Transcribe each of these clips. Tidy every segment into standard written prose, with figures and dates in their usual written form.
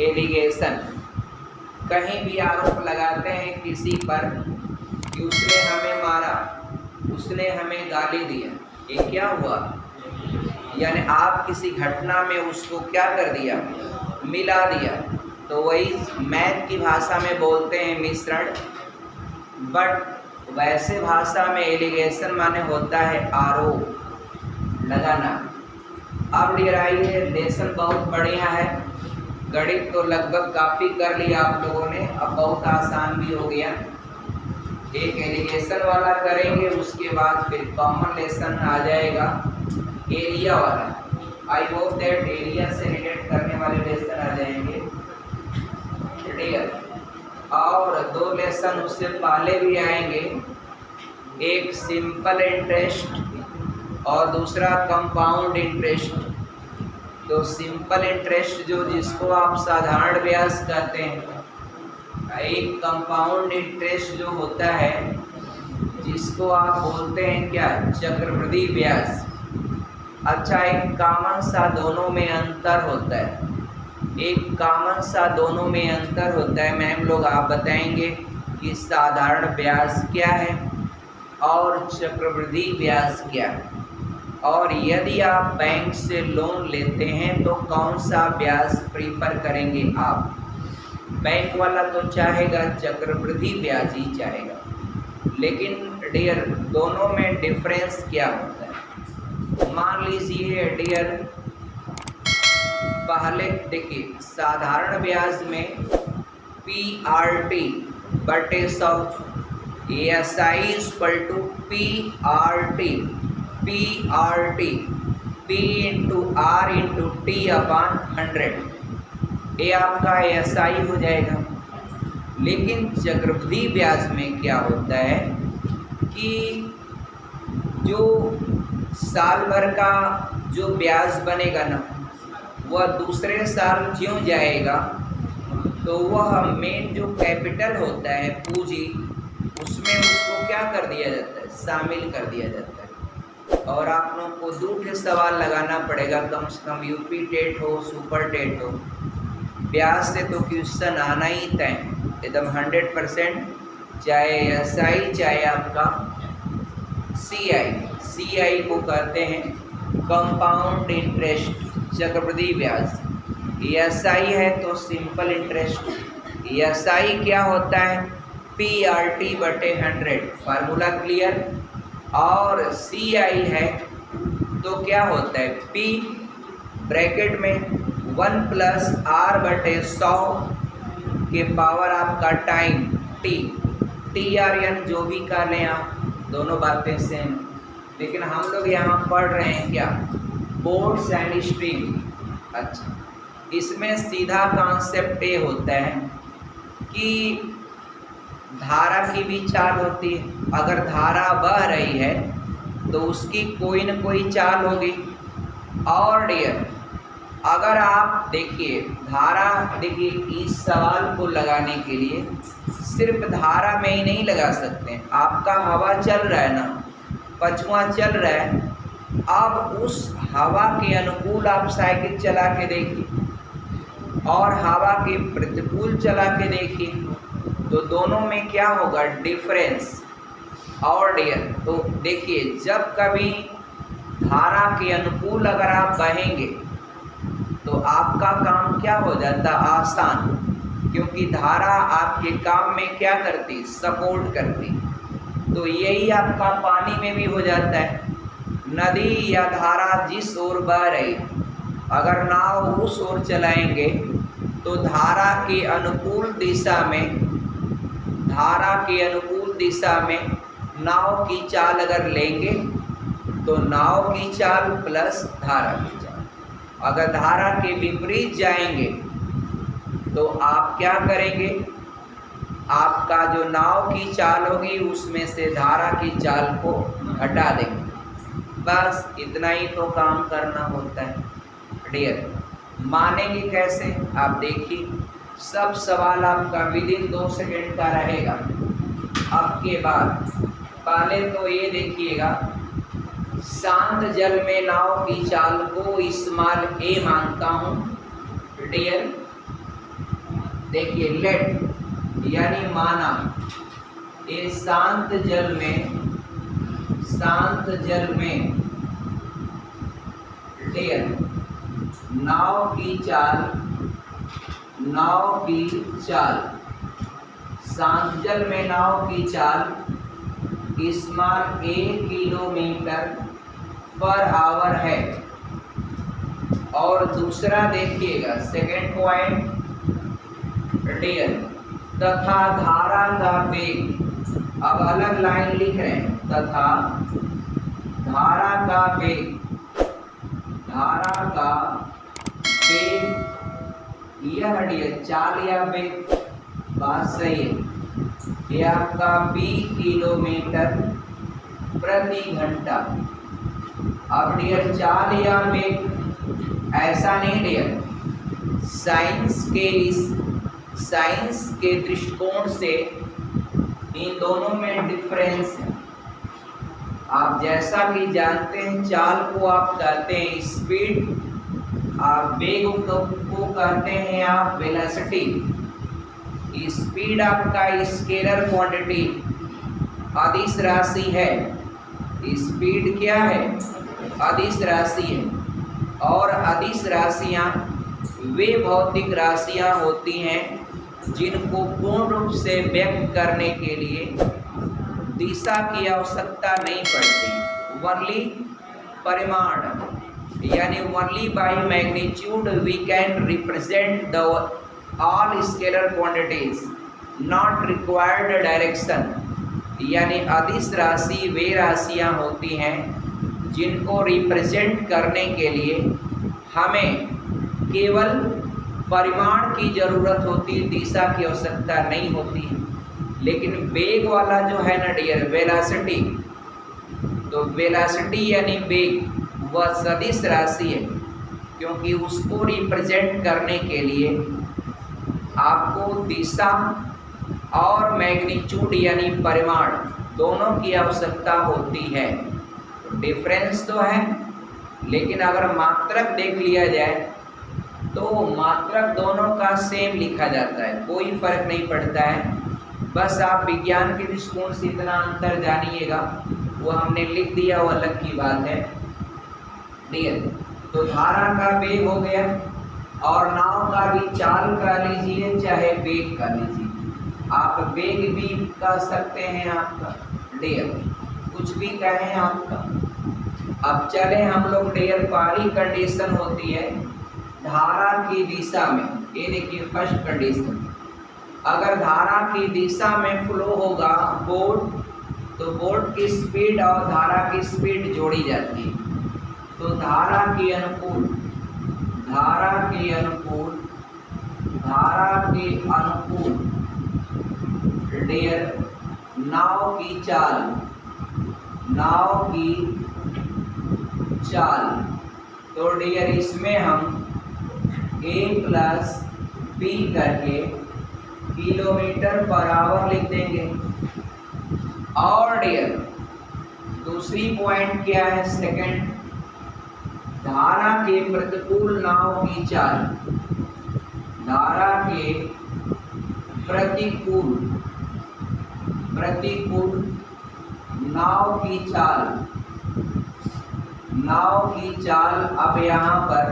Allegation, कहीं भी आरोप लगाते हैं किसी पर कि उसने हमें मारा, उसने हमें गाली दिया, ये क्या हुआ? यानी आप किसी घटना में उसको क्या कर दिया? मिला दिया। तो वही मैथ की भाषा में बोलते हैं मिश्रण, बट वैसे भाषा में एलिगेशन माने होता है आरोप लगाना। अब डियर आइए, लेसन बहुत बढ़िया है, गणित तो लगभग काफ़ी कर लिया आप लोगों ने, अब बहुत आसान भी हो गया। एक एलिगेशन वाला करेंगे, उसके बाद फिर कॉमन लेसन आ जाएगा एरिया वाला। आई होप दैट एरिया से रिलेट करने वाले लेसन आ जाएंगे क्लियर। और 2 लेसन उससे पहले भी आएंगे, एक सिंपल इंटरेस्ट और दूसरा कंपाउंड इंटरेस्ट। तो सिंपल इंटरेस्ट जो जिसको आप साधारण ब्याज कहते हैं, एक कंपाउंड इंटरेस्ट जो होता है जिसको आप बोलते हैं क्या? चक्रवृद्धि ब्याज। अच्छा, एक कॉमन सा दोनों में अंतर होता है, एक कॉमन सा दोनों में अंतर होता है। मैम लोग आप बताएंगे कि साधारण ब्याज क्या है और चक्रवृद्धि ब्याज क्या है, और यदि आप बैंक से लोन लेते हैं तो कौन सा ब्याज प्रीफर करेंगे आप? बैंक वाला तो चाहेगा चक्रवृद्धि ब्याज ही चाहेगा, लेकिन डियर दोनों में डिफरेंस क्या होता है? मान लीजिए डियर, पहले देखिए साधारण ब्याज में PRT बटे 100, SI equal to PRT, P into R into T upon 100, ये आपका SI हो जाएगा। लेकिन चक्रवृद्धि ब्याज में क्या होता है कि जो साल भर का जो ब्याज बनेगा ना, वह दूसरे साल क्यों जाएगा, तो वह मेन जो कैपिटल होता है पूंजी, उसमें उसको क्या कर दिया जाता है? शामिल कर दिया जाता है। और आप लोगों को 2 सवाल लगाना पड़ेगा कम से कम, यूपी टेट हो सुपर टेट हो, ब्याज से तो क्वेश्चन आना ही तय एकदम 100%, चाहे SI चाहे आपका CI को कहते हैं कंपाउंड इंटरेस्ट, चक्रवृद्धि ब्याज। SI है तो सिंपल इंटरेस्ट। SI क्या होता है? PRT बटे 100, फार्मूला क्लियर। और CI है तो क्या होता है? P ब्रैकेट में 1 प्लस R बटे 100 के पावर आपका टाइम TRN जो भी कर लें आप, दोनों बातें सेम। लेकिन हम लोग यहाँ पढ़ रहे हैं क्या? Boards and stream. अच्छा, इसमें सीधा कॉन्सेप्ट ये होता है कि धारा की भी चाल होती है। अगर धारा बह रही है तो उसकी कोई न कोई चाल होगी। और डियर अगर आप देखिए धारा, देखिए इस सवाल को लगाने के लिए सिर्फ धारा में ही नहीं लगा सकते हैं। आपका हवा चल रहा है ना, पछुआ चल रहा है, अब उस हवा के अनुकूल आप साइकिल चला के देखिए और हवा के प्रतिकूल चला के देखिए, तो दोनों में क्या होगा? डिफरेंस। और डियर तो देखिए, जब कभी धारा के अनुकूल अगर आप बहेंगे तो आपका काम क्या हो जाता? आसान, क्योंकि धारा आपके काम में क्या करती? सपोर्ट करती। तो यही आपका पानी में भी हो जाता है। नदी या धारा जिस ओर बह रही, अगर नाव उस ओर चलाएंगे तो धारा के अनुकूल दिशा में नाव की चाल अगर लेंगे तो नाव की चाल प्लस धारा की चाल। अगर धारा के विपरीत जाएंगे तो आप क्या करेंगे? आपका जो नाव की चाल होगी उसमें से धारा की चाल को हटा देंगे। बस इतना ही तो काम करना होता है डियर। मानेंगे कैसे? आप देखिए, सब सवाल आपका विदिन 2 सेकेंड का रहेगा। अब के बाद पहले तो ये देखिएगा, शांत जल में नाव की चाल को स्मॉल a मानता हूँ डियर। देखिए लेट यानी माना, ये शांत जल में डियर नाव की चाल, शांत जल में नाव की चाल इस मार्ग 1 किलोमीटर पर आवर है। और दूसरा देखिएगा सेकेंड पॉइंट डियर, तथा धारा का वेग, अब अलग लाइन लिख रहे हैं, तथा धारा का वेग यह डियर चाल या वेग, बात सही है, यह आपका 20 किलोमीटर प्रति घंटा। अब डियर चाल या वेग ऐसा नहीं डियर, साइंस के दृष्टिकोण से इन दोनों में डिफरेंस है। आप जैसा कि जानते हैं चाल को आप कहते हैं स्पीड, आप वेग को कहते हैं आप वेलोसिटी। स्पीड आपका स्केलर क्वांटिटी अदिश राशि है, स्पीड क्या है, अदिश राशि है। और अदिश राशियाँ वे भौतिक राशियाँ होती हैं जिनको पूर्ण रूप से व्यक्त करने के लिए दिशा की आवश्यकता नहीं पड़ती, वनली परिमाण यानी only by magnitude we can represent the all scalar quantities not required direction. यानी अदिश राशि वे राशियाँ होती हैं जिनको रिप्रेजेंट करने के लिए हमें केवल परिमाण की ज़रूरत होती, दिशा की आवश्यकता नहीं होती है। लेकिन वेग वाला जो है ना डियर वेलोसिटी, तो वेलोसिटी यानी वेग वह सदिश राशि है, क्योंकि उसको रिप्रेजेंट करने के लिए आपको दिशा और मैग्नीट्यूड यानी परिमाण दोनों की आवश्यकता होती है। डिफरेंस तो है, लेकिन अगर मात्रक देख लिया जाए तो मात्रक दोनों का सेम लिखा जाता है, कोई फर्क नहीं पड़ता है। बस आप विज्ञान के दृष्टिकोण से इतना अंतर जानिएगा, वो हमने लिख दिया, वो अलग की बात है डियर। तो धारा का वेग हो गया, और नाव का भी चाल कह लीजिए चाहे वेग कह लीजिए, आप वेग भी कह सकते हैं आपका डियर, कुछ भी कहें आपका। अब चले हम लोग डियर, पहली कंडीशन होती है धारा की दिशा में। ये देखिए फर्स्ट कंडीशन, अगर धारा की दिशा में फ्लो होगा बोट, तो बोट की स्पीड और धारा की स्पीड जोड़ी जाती है। तो धारा के अनुकूल डियर नाव की चाल, तो डियर इसमें हम a प्लस b करके किलोमीटर पर आवर लिख देंगे। और डियर दूसरी पॉइंट क्या है, सेकंड, धारा के प्रतिकूल नाव की चाल, धारा के प्रतिकूल नाव की चाल। अब यहाँ पर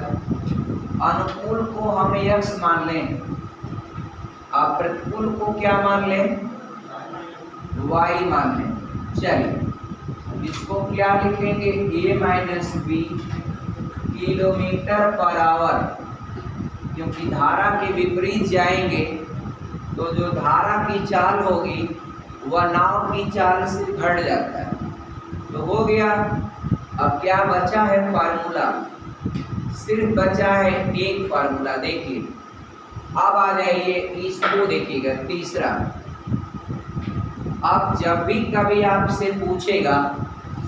अनुकूल को हम x मान लें, आप प्रतिकूल को क्या मान लें, y मान लें। चलिए इसको क्या लिखेंगे, a माइनस b किलोमीटर पर आवर, क्योंकि धारा के विपरीत जाएंगे तो जो धारा की चाल होगी वह नाव की चाल से घट जाता है। तो हो गया, अब क्या बचा है फार्मूला, सिर्फ बचा है एक फार्मूला। देखिए अब आ जाइए इसको देखिएगा, तीसरा। अब जब भी कभी आपसे पूछेगा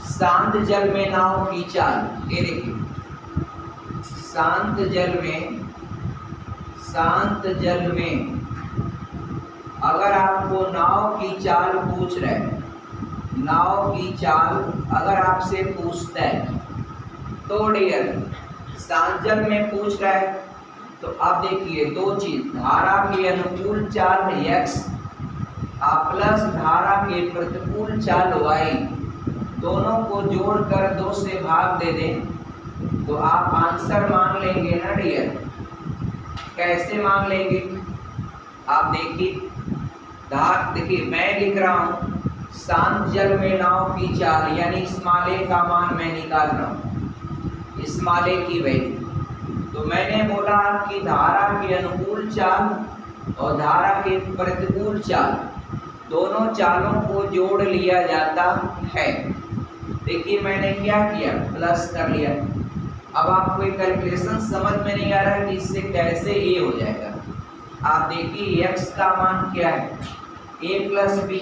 शांत जल में नाव की चाल, ये देखिए शांत जल में अगर आपको नाव की चाल पूछ रहे, नाव की चाल अगर आपसे पूछता है, तो डियर शांत जल में पूछ रहा है तो अब देखिए दो चीज, धारा के अनुकूल चाल x प्लस धारा के प्रतिकूल चाल y, दोनों को जोड़कर 2 से भाग दे दें तो आप आंसर मान लेंगे ना डियर। कैसे मान लेंगे आप देखिए, देखिए मैं लिख रहा हूं शांत जल में नाव की चाल, यानी स्मॉल a का मान मैं निकाल रहा हूं, स्मॉल a की वैल्यू। तो मैंने बोला कि धारा के अनुकूल चाल और धारा के प्रतिकूल चाल, दोनों चालों को जोड़ लिया जाता है। देखिए मैंने क्या किया, प्लस कर लिया। अब आपको एक कैलकुलेशन समझ में नहीं आ रहा कि इससे कैसे ए हो जाएगा। आप देखिए x का मान क्या है, a plus B,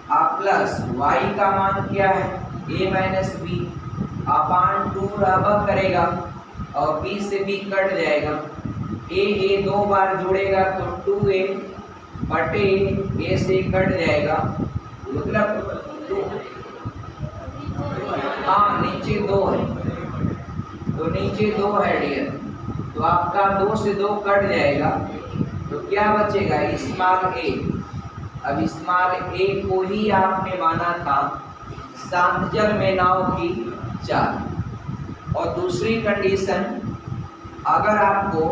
plus y का मान क्या है, a माइनस बी अपान 2 रहा करेगा और b से b कट जाएगा, a 2 बार जुड़ेगा तो 2a बटे a से कट जाएगा, मतलब 2, हाँ नीचे 2 है, तो नीचे 2 है डियर, तो आपका 2 से 2 कट जाएगा तो क्या बचेगा, स्मॉल a। अब स्मॉल a को ही आपने माना था शांत जल में नाव की चाल। और दूसरी कंडीशन, अगर आपको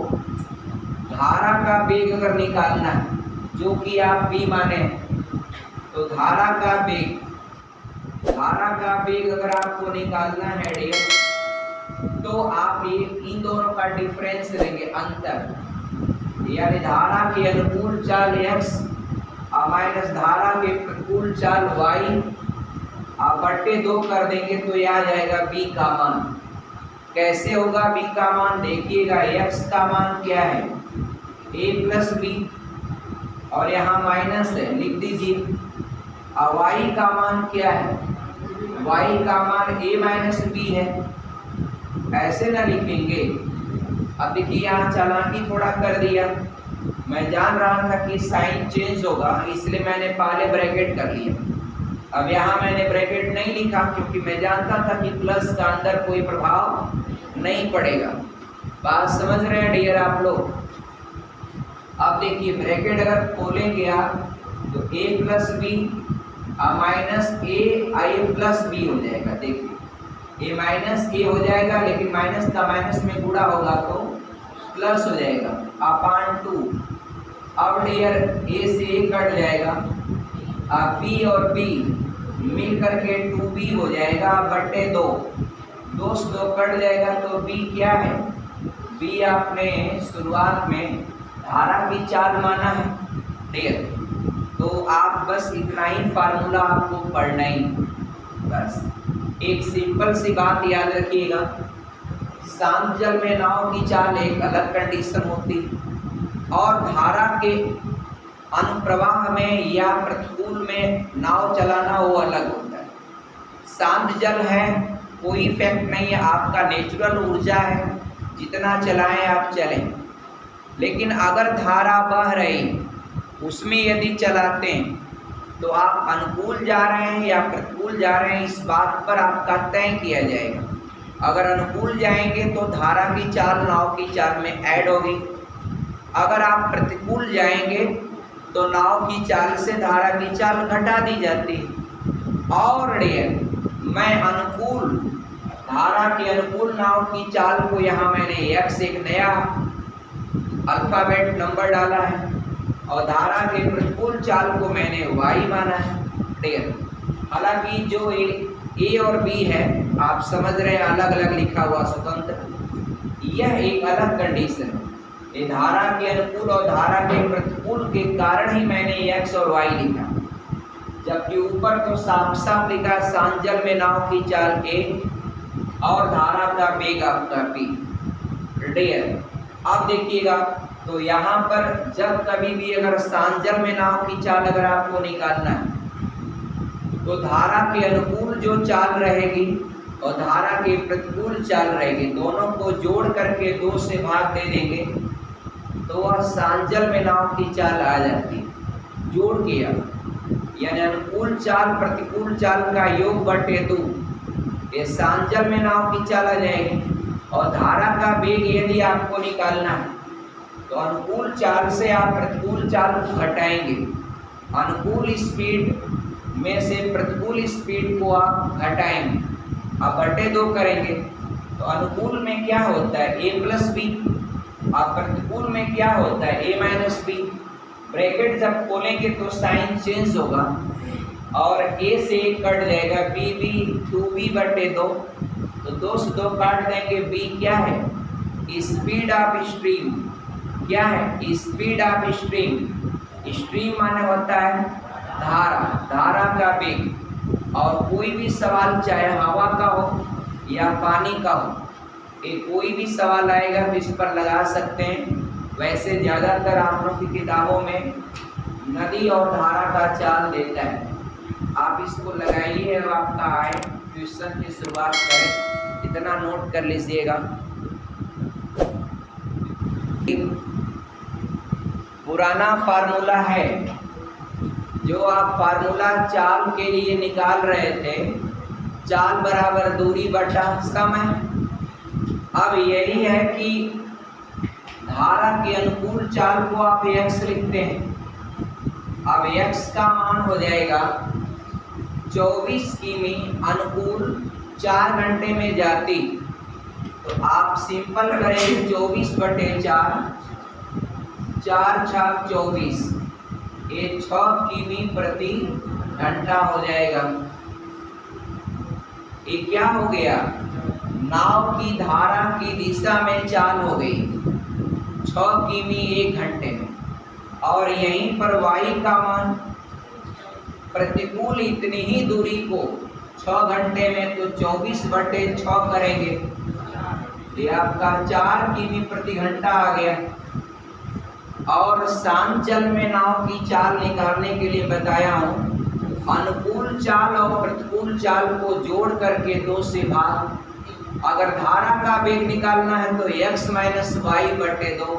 धारा का वेग अगर निकालना है, जो कि आप भी माने, तो धारा का वेग अगर आपको निकालना है डियर, तो आप ये इन दोनों का डिफरेंस लेंगे, अंतर, यानी धारा के अनुकूल चाल x माइनस धारा के प्रतिकूल चाल y बटे 2 कर देंगे तो यह आ जाएगा b का मान। कैसे होगा b का मान, देखिएगा x का मान क्या है, a प्लस बी और यहाँ माइनस है, लिख दीजिए। और y का मान क्या है, y का मान a माइनस बी है, ऐसे ना लिखेंगे। अब देखिए यहाँ चालाकी थोड़ा कर दिया, मैं जान रहा था कि साइन चेंज होगा इसलिए मैंने पहले ब्रैकेट कर लिया। अब यहाँ मैंने ब्रैकेट नहीं लिखा क्योंकि मैं जानता था कि प्लस का अंदर कोई प्रभाव नहीं पड़ेगा। बात समझ रहे हैं डियर आप लोग। अब देखिए ब्रैकेट अगर खोलेंगे आप तो a plus B minus A I plus B हो जाएगा। देखिए a माइनस ए हो जाएगा, लेकिन माइनस का माइनस में गुणा होगा तो प्लस हो जाएगा अपान 2। अब डियर a से a कट जाएगा, b और b मिल करके 2b हो जाएगा बटे 2, 2 से 2 कट जाएगा तो b क्या है, b आपने शुरुआत में धारा की चाल माना है डियर। तो आप बस इतना ही फार्मूला आपको पढ़ना ही, बस एक सिंपल सी बात याद रखिएगा, शांत जल में नाव की चाल एक अलग कंडीशन होती और धारा के अनुप्रवाह में या प्रतिकूल में नाव चलाना वो अलग होता है। शांत जल है कोई इफेक्ट नहीं है, आपका नेचुरल ऊर्जा है, जितना चलाएं आप चलें। लेकिन अगर धारा बह रही उसमें यदि चलाते हैं तो आप अनुकूल जा रहे हैं या प्रतिकूल जा रहे हैं, इस बात पर आपका तय किया जाएगा। अगर अनुकूल जाएंगे तो धारा की चाल नाव की चाल में ऐड होगी, अगर आप प्रतिकूल जाएंगे तो नाव की चाल से धारा की चाल घटा दी जाती है। और मैं अनुकूल धारा के अनुकूल नाव की चाल को यहाँ मैंने x एक नया अल्फाबेट नंबर डाला है और धारा के प्रतिकूल चाल को मैंने y माना है। हालांकि जो a और b है आप समझ रहे हैं अलग अलग लिखा हुआ स्वतंत्र, यह एक अलग कंडीशन है। ये धारा के अनुकूल और धारा के प्रतिकूल के कारण ही मैंने x और y लिखा, जबकि ऊपर तो साफ साफ लिखा शांत जल में नाव की चाल a और धारा का वेग आपका p। अब देखिएगा तो यहाँ पर जब कभी भी अगर शांत जल में नाव की चाल अगर आपको निकालना है तो धारा के अनुकूल जो चाल रहेगी और धारा के प्रतिकूल चाल रहेगी, दोनों को जोड़ करके 2 से भाग दे देंगे तो वह शांत जल में नाव की चाल आ जाती है। जोड़ किया यानी अनुकूल चाल प्रतिकूल चाल का योग बटे 2, ये शांत जल में नाव की चाल आ जाएगी। और धारा का वेग यदि आपको निकालना है तो अनुकूल चाल से आप प्रतिकूल चाल को घटाएंगे। अनुकूल स्पीड में से प्रतिकूल स्पीड को आप घटाएंगे, आप बटे 2 करेंगे तो अनुकूल में क्या होता है a प्लस बी, और प्रतिकूल में क्या होता है a माइनस बी। ब्रैकेट जब खोलेंगे तो साइन चेंज होगा और a से कट जाएगा b 2b बटे 2, तो 2 से 2 काट देंगे। b क्या है स्पीड ऑफ स्ट्रीम, क्या है स्पीड ऑफ स्ट्रीम। स्ट्रीम माने होता है धारा, धारा का वेग। और कोई भी सवाल चाहे हवा का हो या पानी का हो, ये कोई भी सवाल आएगा तो इस पर लगा सकते हैं। वैसे ज़्यादातर आप लोगों की किताबों में नदी और धारा का चाल देता है, आप इसको लगाइए और आपका आए क्वेश्चन की शुरुआत करें, इतना नोट कर लीजिएगा। पुराना फार्मूला है जो आप फार्मूला चाल के लिए निकाल रहे थे, चाल बराबर दूरी बटा समय। अब यही है कि धारा के अनुकूल चाल को आप x लिखते हैं। अब x का मान हो जाएगा 24 किमी अनुकूल 4 घंटे में जाती, तो आप सिंपल करेंगे 24 बटे 4, 4 छाक 24, ये 6 किमी प्रति घंटा हो जाएगा। ये क्या हो गया नाव की धारा की दिशा में चाल हो गई 6 किमी 1 घंटे में। और यहीं पर y का मान प्रतिकूल इतनी ही दूरी को 6 घंटे में तो 24 बटे 6 करेंगे, ये आपका 4 किमी प्रति घंटा आ गया। और सांचल में नाव की चाल निकालने के लिए बताया हूँ, अनुकूल चाल और प्रतिकूल चाल को जोड़ करके 2 से भाग। अगर धारा का वेग निकालना है तो x माइनस वाई बटे 2,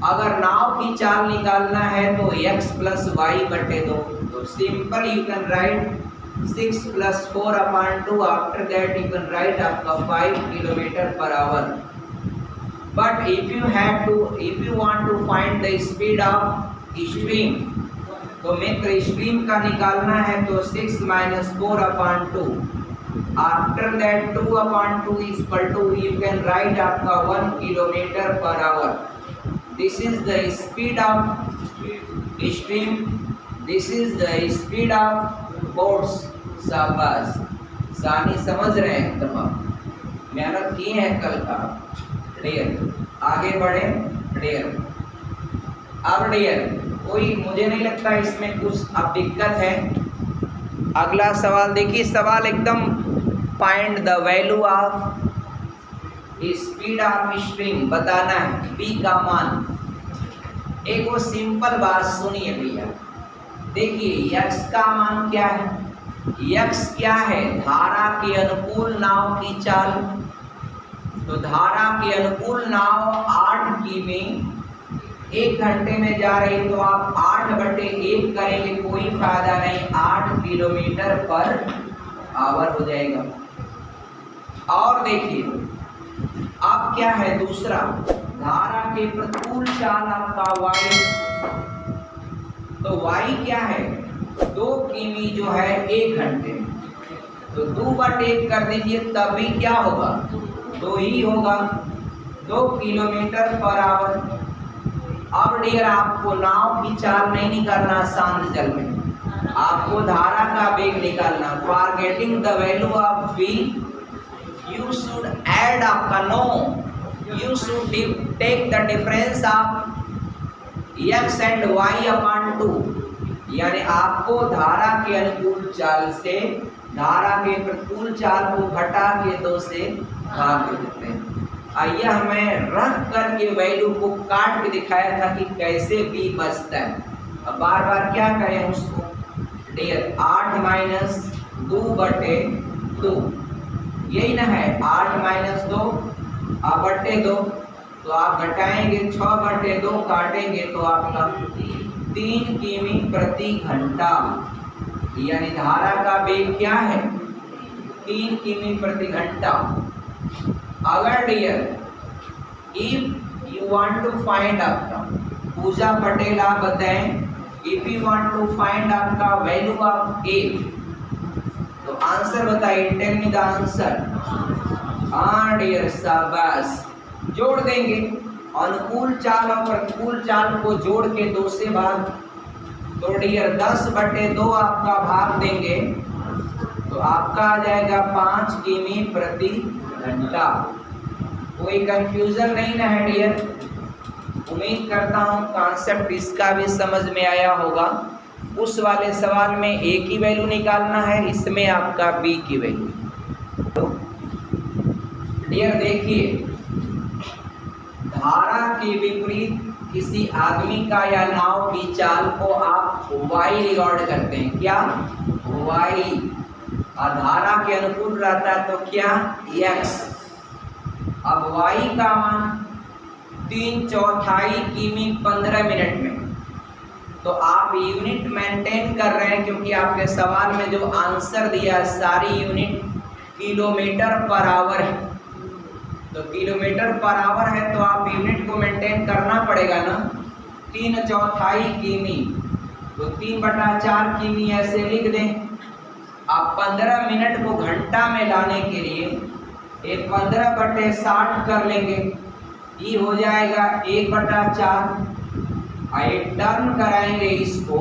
अगर नाव की चाल निकालना है तो x प्लस वाई बटे 2। तो simple you can right 6 plus 4 upon 2, after that you can write आपका 5 किलोमीटर पर our. But if you want to find the speed of stream, तो मित्र स्ट्रीम का निकालना है तो 6 minus 4 upon 2, after that 2 upon 2 is equal to you can write आपका 1 kilometre पर hour. This is the speed of stream, this is the speed of boats. शाबाश, सानी समझ रहे हैं, तमाम मेहनत की है कल का। डियर आगे बढ़े, डियर अब डियर कोई मुझे नहीं लगता इसमें कुछ अब दिक्कत है। अगला सवाल देखिए, सवाल एकदम find the value of speed of stream बताना है, बी का मान। एक वो सिंपल बात सुनिए भैया, देखिए x का मान क्या है, x क्या है धारा के अनुकूल नाव की चाल। तो धारा के अनुकूल नाव 8 किमी 1 घंटे में जा रही, तो आप 8 बटे 1 करेंगे, कोई फायदा नहीं, 8 किलोमीटर पर आवर हो जाएगा। और देखिए अब क्या है दूसरा, धारा के प्रतिकूल चाल आपका y, तो y क्या है 2 किमी जो है 1 घंटे में, तो 2 बटे 1 कर दीजिए, तभी क्या होगा 2 ही होगा, 2 किलोमीटर पर आवर। अब डियर आपको नाव की चाल नहीं निकालना शांत जल में, आपको धारा का वेग निकालना। For getting the value of v you should add आपका no, you should take the difference of x and y upon 2, यानी आपको धारा के अनुकूल चाल से धारा के प्रतिकूल चाल को घटा के 2 से भाग देते हैं। आइए हमें रख करके वैल्यू को काट के दिखाया था कि कैसे b बचता है। अब बार बार क्या करें उसको, डियर 8 माइनस 2 बटे 2, यही ना है 8 माइनस 2 बटे 2, तो आप घटाएंगे 6 बटे 2 काटेंगे तो आपका 3 किमी प्रति घंटा, यानी धारा का वेग क्या है 3 किमी प्रति घंटा। अगर dear if you want to find आपका पूजा पटेल आप बताएं, if you want to find आपका वैल्यू ऑफ ए, तो आंसर बताइए, टेल मी द आंसर। हाँ डियर शाबाश, जोड़ देंगे अनुकूल चाल और प्रतिकूल चाल को जोड़ के 2 से भाग, तो डियर 10/2 आपका भाग देंगे तो आपका आ जाएगा 5 किमी प्रति घंटा। कोई कंफ्यूजन नहीं ना है डियर? उम्मीद करता हूँ कॉन्सेप्ट इसका भी समझ में आया होगा। उस वाले सवाल में ए की वैल्यू निकालना है, इसमें आपका बी की वैल्यू। तो डियर देखिए, धारा के विपरीत किसी आदमी का या नाव की चाल को आप y रिकॉर्ड करते हैं, क्या y, और धारा के अनुकूल रहता है तो क्या x। अब y का मान 3/4 किमी 15 मिनट में, तो आप यूनिट मेंटेन कर रहे हैं क्योंकि आपके सवाल में जो आंसर दिया है सारी यूनिट किलोमीटर पर आवर है, तो किलोमीटर पर आवर है तो आप यूनिट को मेंटेन करना पड़ेगा ना। 3/4 किमी, तो 3/4 किमी ऐसे लिख दें। आप 15 मिनट को घंटा में लाने के लिए ये 15/60 कर लेंगे, ये हो जाएगा 1/4। आइए टर्न कराएंगे इसको,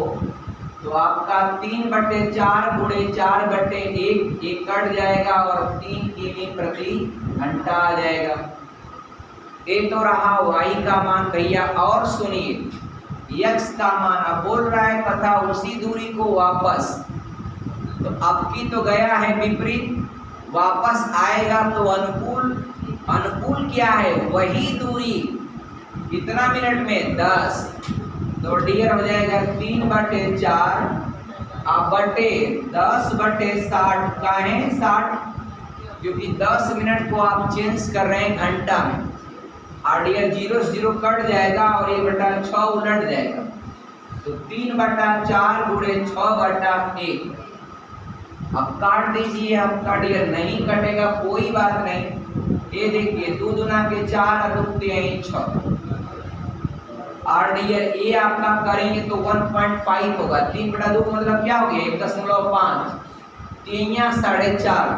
तो आपका 3/4 गुणे 4/1 ये कट जाएगा और 3 किमी प्रति घंटा आ जाएगा। ये तो रहा y का मान भैया। और सुनिए x का मान अब बोल रहा है तथा उसी दूरी को वापस, तो आपकी तो गया है विपरीत, वापस आएगा तो अनुकूल। अनुकूल क्या है? वही दूरी, कितना मिनट में 10, तो डियर हो जाएगा 3/4 बटे 10/60 का है 60, क्योंकि 10 मिनट को आप चेंज कर रहे हैं घंटा में। और डियर 0 से 0 कट जाएगा और 1/6 उलट जाएगा, तो 3/4 गुणे 6/1। अब काट दीजिए आपका डियर, नहीं कटेगा कोई बात नहीं। ये देखिए 2 दूना के 4 और 2 तिहाई 6, और डियर ये आपका करेंगे तो 1.5 होगा। 3/2 मतलब क्या हो गया 1.5, 3 या 4.5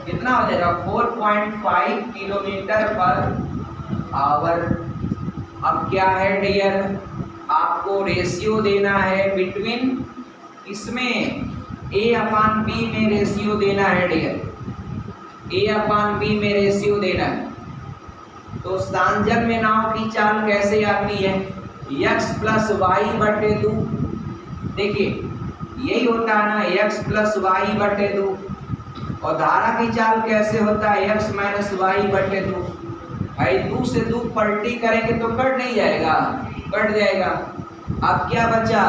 कितना हो जाएगा 4.5 किलोमीटर पर आवर। अब क्या है डियर, आपको रेशियो देना है बिटवीन, इसमें A/B में रेशियो देना है डियर, A/B में रेशियो देना है। तो सांजन में नाव की चाल कैसे आती है? x + y/2, देखिए यही होता है ना x + y/2। और धारा की चाल कैसे होता है? x - y/2। भाई 2 से 2 पलटी करेंगे तो कट नहीं जाएगा, कट जाएगा। अब क्या बचा?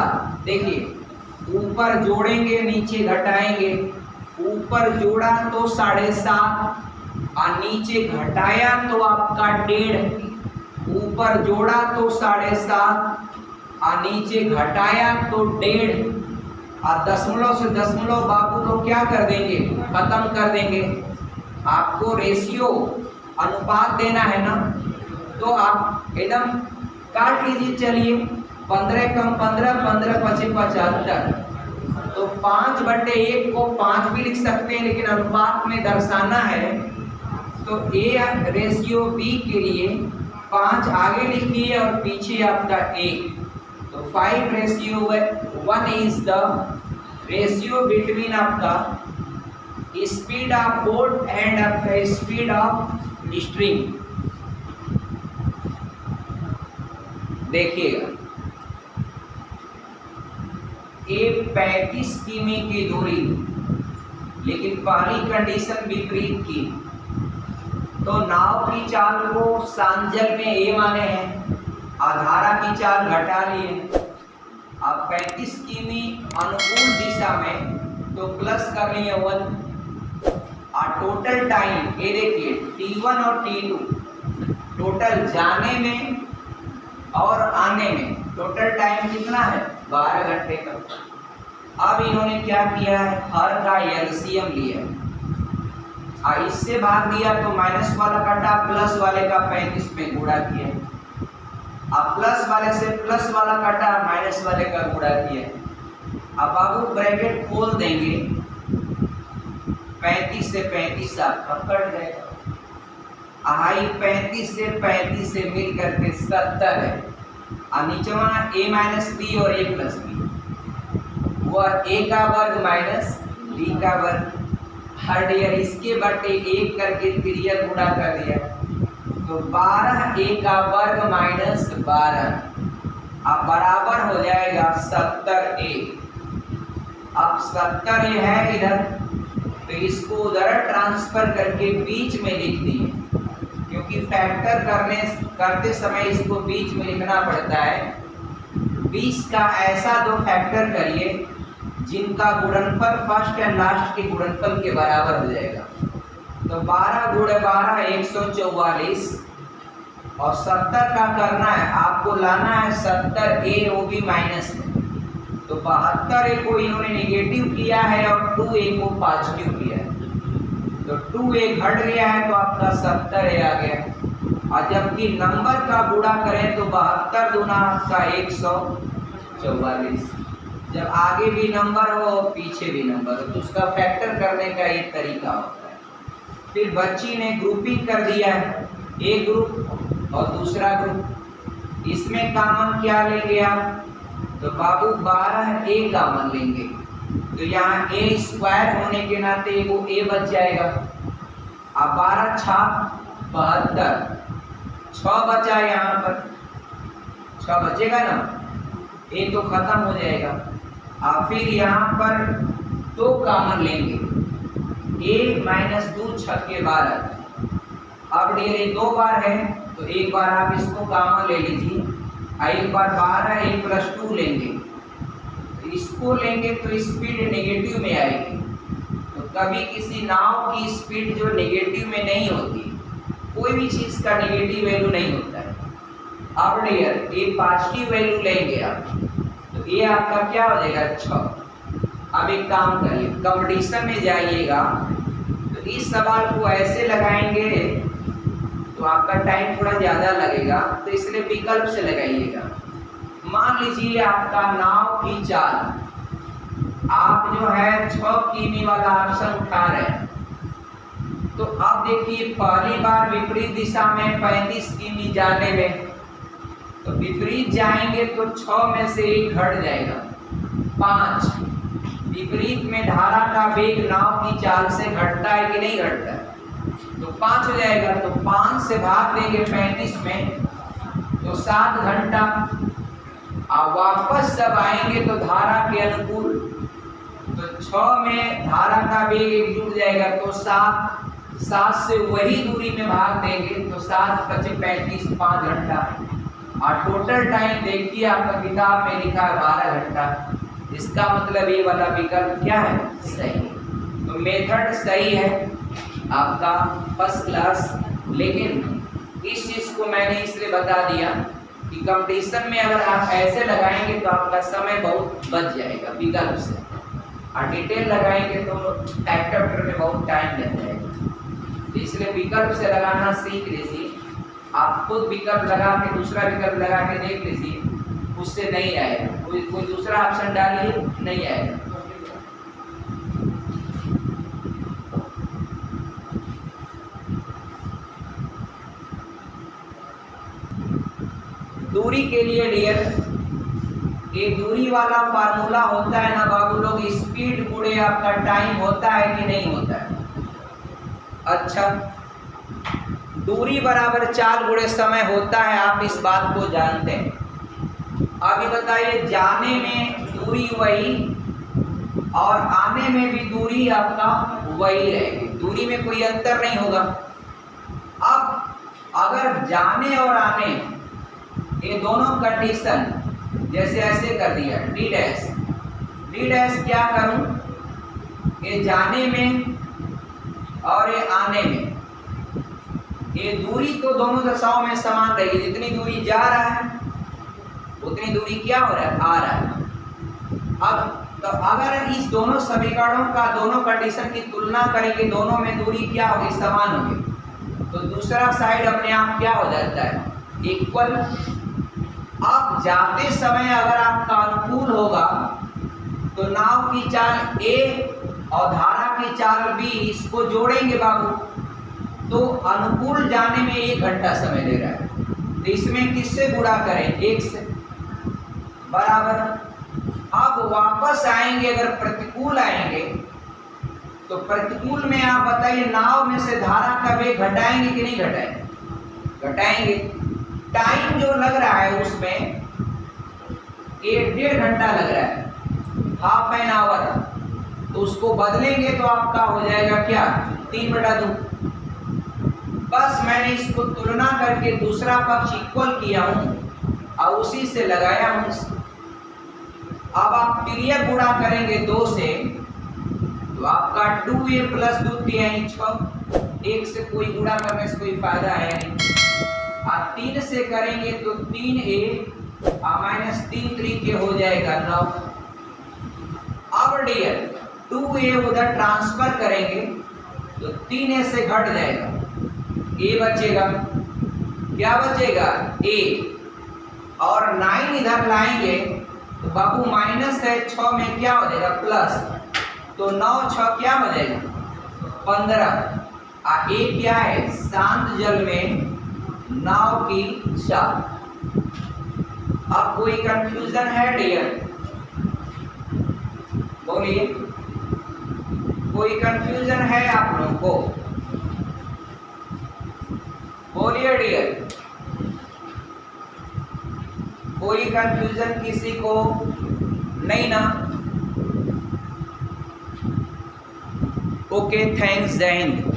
देखिए ऊपर जोड़ेंगे नीचे घटाएंगे, ऊपर जोड़ा तो 7.5 और नीचे घटाया तो आपका 1.5। ऊपर जोड़ा तो 7.5 और नीचे घटाया तो 1.5, और दशमलव से दशमलव बाबू लोग क्या कर देंगे? खत्म कर देंगे। आपको रेशियो अनुपात देना है ना, तो आप एकदम काट लीजिए। चलिए 15 कम 15, 15 × 5 = 75, तो 5/1 को 5 भी लिख सकते हैं, लेकिन अनुपात में दर्शाना है तो A/B के लिए 5 आगे लिखिए और पीछे आपका 1, तो 5:1 इज द रेशियो बिटवीन आपका स्पीड ऑफ बोट एंड आपका स्पीड ऑफ स्ट्रिंग। देखिएगा ये 35 किमी की दूरी, लेकिन पहली कंडीशन विपरीत की, तो नाव की चाल को सांजल में ए माने हैं, आधारा की चाल घटा लिए। अब 35 किमी अनुकूल दिशा में तो प्लस कर लिए 1, और टोटल टाइम ये देखिए T1 और T2 टोटल जाने में और आने में टोटल टाइम कितना है? 12 घंटे का। अब इन्होंने क्या किया है? हर का एलसीएम लिया, इससे भाग दिया तो माइनस वाला काटा, प्लस वाले का 35 में गुणा किया। अब प्लस वाले से प्लस वाला काटा, माइनस वाले का गुणा किया। अब बाबू ब्रैकेट खोल देंगे, 35 से 35 आपका कट जाएगा। 35 से 35 से मिल करके 70 है। और नीचवा a माइनस बी और a प्लस बी, वह a का वर्ग माइनस b का वर्ग, हर डियर इसके बटे 1 करके त्रिया गुणा कर दिया तो 12 a का वर्ग माइनस 12, अब बराबर हो जाएगा 70a। अब 70a है इधर, तो इसको उधर ट्रांसफर करके बीच में लिख दिए, क्योंकि फैक्टर करते समय इसको बीच में लिखना पड़ता है। 20 का ऐसा दो फैक्टर करिए जिनका गुणनफल फर्स्ट एंड लास्ट के गुणनफल के बराबर हो जाएगा। तो 12 गुणे 12 144, और 70 का करना है आपको, लाना है 70a वो भी माइनस में। तो 72a को इन्होंने निगेटिव किया है और 2a को पॉजिटिव किया है, तो 2a घट गया है तो आपका 70a आ गया। और जबकि नंबर का गुणा करें तो 72 दूना आपका 144। जब आगे भी नंबर हो पीछे भी नंबर हो तो उसका फैक्टर करने का एक तरीका होता है। फिर बच्ची ने ग्रुपिंग कर दिया है, एक ग्रुप और दूसरा ग्रुप। इसमें कॉमन क्या लेंगे आप? तो बाबू 12a कॉमन लेंगे, तो यहाँ a स्क्वायर होने के नाते वो a बच जाएगा। अब 12 छाप 72, 6 बचा यहाँ पर, 6 बचेगा ना, a तो खत्म हो जाएगा। अब फिर यहाँ पर 2 कॉमन लेंगे, a माइनस 2 छक्के 12। अब ये 2 बार है तो एक बार आप इसको कॉमन ले लीजिए, एक बार 12 1 प्लस 2 लेंगे, तो इसको लेंगे तो स्पीड नेगेटिव में आएगी। तो कभी किसी नाव की स्पीड जो नेगेटिव में नहीं होती, कोई भी चीज़ का नेगेटिव वैल्यू नहीं होता है। अब डियर ये पॉजिटिव वैल्यू लेंगे आप, तो ये आपका क्या हो जाएगा 6। अब एक काम करिए, कंपटीशन में जाइएगा तो इस सवाल को ऐसे लगाएंगे तो आपका टाइम थोड़ा ज़्यादा लगेगा, तो इसलिए विकल्प से लगाइएगा। मान लीजिए आपका नाव की चाल, आप जो है 6 किमी वाला ऑप्शन उठा रहे हैं, तो अब देखिए पहली बार विपरीत दिशा में 35 किमी जाने में, तो विपरीत जाएंगे तो 6 में से 1 घट जाएगा 5। विपरीत में धारा का वेग नाव की चाल से घटता है कि नहीं घटता है? तो 5 हो जाएगा, तो 5 से भाग देंगे 35 में तो 7 घंटा। और वापस जब आएंगे तो धारा के अनुकूल, तो 6 में धारा का वेग 1 जुड़ जाएगा तो 7 से वही दूरी में भाग देंगे तो 7 बचे 35, 5 घंटा। और टोटल टाइम देखिए आपका किताब में लिखा है 12 घंटा। इसका मतलब ये वाला विकल्प क्या है? सही। तो मेथड सही है आपका फर्स्ट क्लास, लेकिन इस चीज़ को मैंने इसलिए बता दिया कि कंपटीशन में अगर आप ऐसे लगाएंगे तो आपका समय बहुत बच जाएगा विकल्प से, और डिटेल लगाएंगे तो फैक्टर में बहुत टाइम लग जाएगा। इसलिए विकल्प से लगाना सीख लीजिए। आप खुद विकल्प लगा के दूसरा विकल्प लगा के देख लीजिए, उससे नहीं आएगा। कोई दूसरा ऑप्शन डालिए, नहीं आएगा। दूरी के लिए डियर, ये दूरी वाला फार्मूला होता है ना बाबू लोग, स्पीड गुणे आपका टाइम होता है कि नहीं होता है? अच्छा, दूरी बराबर चाल गुणे समय होता है, आप इस बात को जानते हैं। अभी बताइए, जाने में दूरी वही और आने में भी दूरी आपका वही रहेगी, दूरी में कोई अंतर नहीं होगा। अब अगर जाने और आने ये दोनों कंडीशन जैसे ऐसे कर दिया, डी डैश क्या करूं, ये जाने में और ये आने में, ये दूरी तो दोनों दशाओं में समान रहेगी। जितनी दूरी जा रहा है उतनी दूरी क्या हो रहा है? आ रहा है। अब तो अगर इस दोनों समीकरणों का दोनों कंडीशन की तुलना करेंगे, दोनों में दूरी क्या होगी, समान होगी, तो दूसरा साइड अपने आप क्या हो जाता है, इक्वल। अब जाते समय अगर आपका अनुकूल होगा तो नाव की चाल ए और धारा की चाल बी, इसको जोड़ेंगे बाबू, तो अनुकूल जाने में 1 घंटा समय ले रहा है। तो इसमें किससे गुणा करें, 1 से, बराबर। अब वापस आएंगे, अगर प्रतिकूल आएंगे तो प्रतिकूल में आप बताइए नाव में से धारा का वेग घटाएंगे कि नहीं घटाएंगे, घटाएंगे। टाइम जो लग रहा है उसमें 1.5 घंटा लग रहा है, हाफ एन आवर, तो उसको बदलेंगे तो आपका हो जाएगा क्या, 3/2। बस मैंने इसको तुलना करके दूसरा पक्ष इक्वल किया हूं और उसी से लगाया हूं। अब आप तिर्यक गुणा करेंगे 2 से तो आपका 2a + 2 3 6, 1 से कोई गुणा करने से कोई फायदा है नहीं। और 3 से करेंगे तो 3a -3 3 के हो जाएगा 9। अब डियर 2a उधर ट्रांसफर करेंगे तो 3a से घट जाएगा, a बचेगा, क्या बचेगा, a। और 9 इधर लाएंगे तो बाबू माइनस है, 6 में क्या हो जाएगा, प्लस, तो 9 6 क्या हो जाएगा, 15। और a क्या है, शांत जल में नाव की चाल। अब कोई कंफ्यूजन है डियर, बोलिए, कोई कंफ्यूजन है आप लोगों को, बोलिए डियर, कोई कंफ्यूजन किसी को नहीं ना। ओके, थैंक्स, जय हिंद।